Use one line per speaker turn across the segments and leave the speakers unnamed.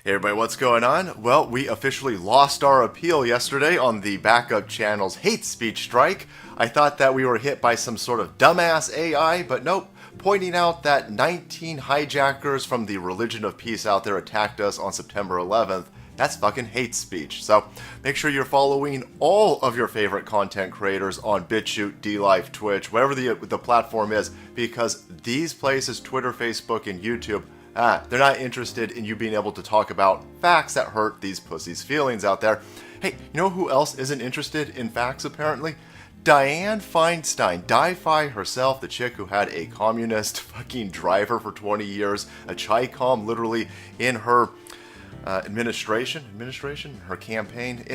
Hey everybody, what's going on? Well, we officially lost our appeal yesterday on the backup channel's hate speech strike. I thought that we were hit by some sort of dumbass AI, but nope. Pointing out that 19 hijackers from the Religion of Peace out there attacked us on September 11th. That's fucking hate speech. So make sure you're following all of your favorite content creators on BitChute, DLive, Twitch, whatever the platform is, because these places, Twitter, Facebook, and YouTube, they're not interested in you being able to talk about facts that hurt these pussies' feelings out there. Hey, you know who else isn't interested in facts apparently? Dianne Feinstein, Di-Fi herself, the chick who had a communist fucking driver for 20 years, a Chi-Com literally in her administration, her campaign,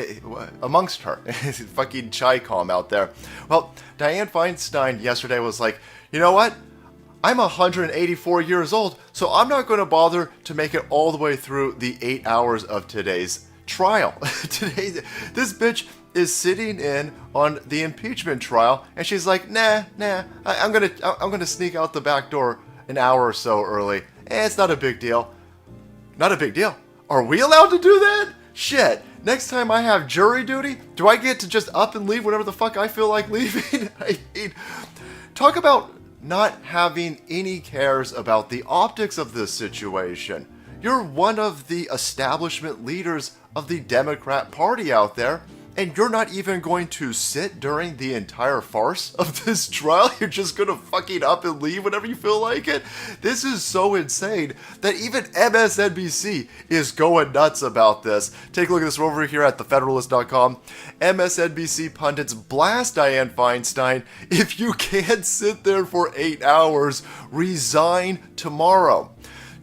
amongst her, fucking Chi-Com out there. Well, Dianne Feinstein yesterday was like, you know what? I'm 184 years old, so I'm not going to bother to make it all the way through the 8 hours of today's trial. This bitch is sitting in on the impeachment trial, and she's like, nah, I'm gonna sneak out the back door an hour or so early. It's not a big deal. Not a big deal. Are we allowed to do that? Shit. Next time I have jury duty, do I get to just up and leave whenever the fuck I feel like leaving? I mean, talk about not having any cares about the optics of this situation. You're one of the establishment leaders of the Democrat Party out there, and you're not even going to sit during the entire farce of this trial. You're just gonna fucking up and leave whenever you feel like it. This is so insane that even MSNBC is going nuts about this. Take a look at this over here at thefederalist.com. MSNBC pundits blast Dianne Feinstein. If you can't sit there for 8 hours, resign tomorrow.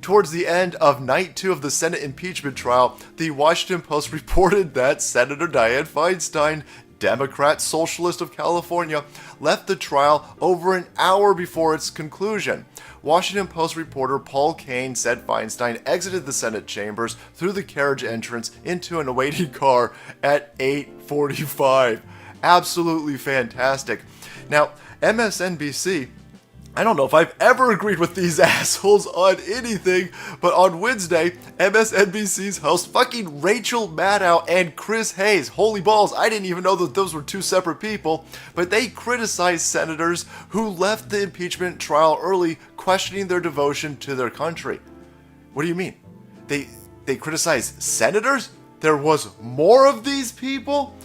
Towards the end of night 2 of the Senate impeachment trial, the Washington Post reported that Senator Dianne Feinstein, Democrat Socialist of California, left the trial over an hour before its conclusion. Washington Post reporter Paul Kane said Feinstein exited the Senate chambers through the carriage entrance into an awaiting car at 8:45. Absolutely fantastic. Now, MSNBC, I don't know if I've ever agreed with these assholes on anything, but on Wednesday, MSNBC's host fucking Rachel Maddow and Chris Hayes, holy balls, I didn't even know that those were two separate people, but they criticized senators who left the impeachment trial early, questioning their devotion to their country. What do you mean? They criticized senators? There was more of these people?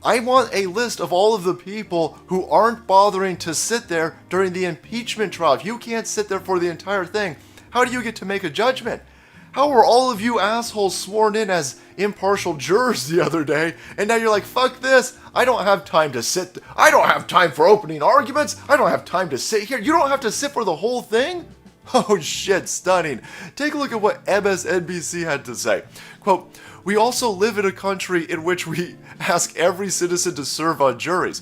I want a list of all of the people who aren't bothering to sit there during the impeachment trial. If you can't sit there for the entire thing, how do you get to make a judgment? How were all of you assholes sworn in as impartial jurors the other day, and now you're like, fuck this, I don't have time to sit, I don't have time for opening arguments, I don't have time to sit here. You don't have to sit for the whole thing? Oh shit, stunning. Take a look at what MSNBC had to say. Quote, "We also live in a country in which we ask every citizen to serve on juries.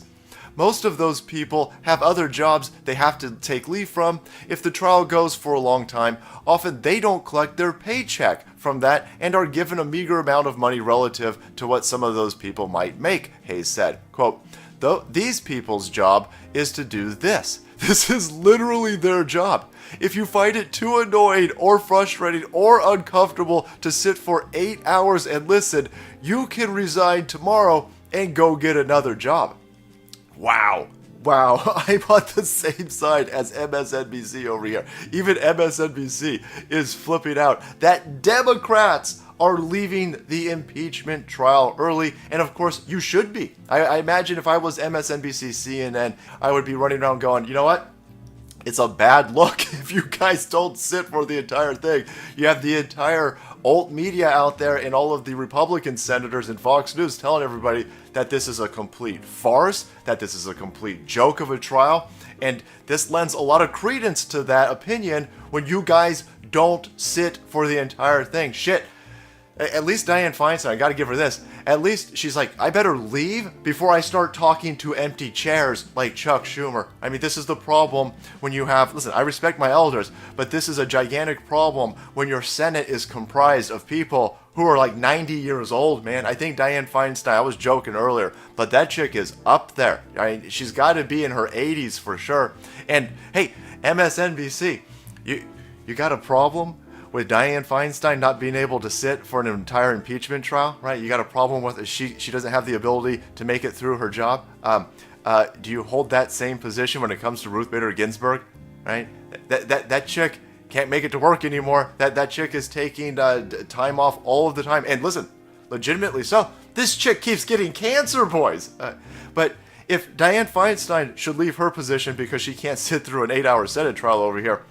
Most of those people have other jobs they have to take leave from. If the trial goes for a long time, often they don't collect their paycheck from that and are given a meager amount of money relative to what some of those people might make," Hayes said. Quote, "These people's job is to do this. This is literally their job. If you find it too annoying or frustrating or uncomfortable to sit for 8 hours and listen, you can resign tomorrow and go get another job." Wow. I'm on the same side as MSNBC over here. Even MSNBC is flipping out that Democrats are leaving the impeachment trial early, and of course you should be. I imagine if I was MSNBC, CNN, I would be running around going, you know what? It's a bad look if you guys don't sit for the entire thing. You have the entire alt media out there and all of the Republican senators and Fox News telling everybody that this is a complete farce, that this is a complete joke of a trial, and this lends a lot of credence to that opinion when you guys don't sit for the entire thing. Shit. At least Dianne Feinstein, I gotta give her this. At least she's like, I better leave before I start talking to empty chairs like Chuck Schumer. I mean, this is the problem when you have, listen, I respect my elders, but this is a gigantic problem when your Senate is comprised of people who are like 90 years old, man. I think Dianne Feinstein, I was joking earlier, but that chick is up there. I mean, she's gotta be in her 80s for sure. And hey, MSNBC, you got a problem with Dianne Feinstein not being able to sit for an entire impeachment trial, right? You got a problem with she doesn't have the ability to make it through her job. Do you hold that same position when it comes to Ruth Bader Ginsburg, right? That chick can't make it to work anymore. That chick is taking time off all of the time. And listen, legitimately so. This chick keeps getting cancer, boys. But if Dianne Feinstein should leave her position because she can't sit through an 8-hour Senate trial over here,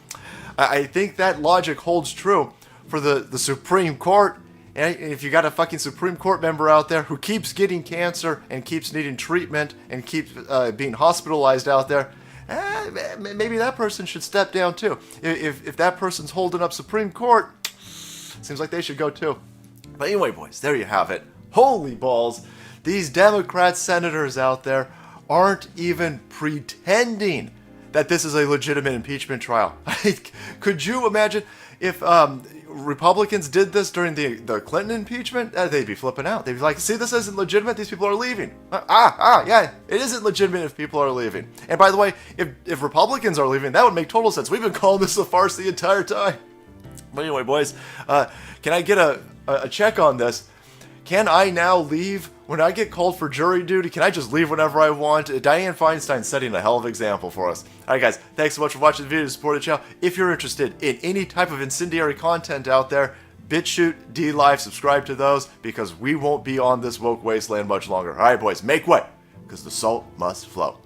I think that logic holds true for the Supreme Court. And if you got a fucking Supreme Court member out there who keeps getting cancer and keeps needing treatment and keeps being hospitalized out there, maybe that person should step down too. If that person's holding up Supreme Court, seems like they should go too. But anyway, boys, there you have it. Holy balls. These Democrat senators out there aren't even pretending that this is a legitimate impeachment trial. Could you imagine if Republicans did this during the Clinton impeachment? They'd be flipping out. They'd be like, see, this isn't legitimate. These people are leaving. Yeah, it isn't legitimate if people are leaving. And by the way, if Republicans are leaving, that would make total sense. We've been calling this a farce the entire time. But anyway, boys, can I get a check on this? Can I now leave when I get called for jury duty? Can I just leave whenever I want? Dianne Feinstein's setting a hell of an example for us. Alright guys, thanks so much for watching the video to support the channel. If you're interested in any type of incendiary content out there, BitChute, DLive, subscribe to those because we won't be on this woke wasteland much longer. Alright boys, make way, because the salt must flow.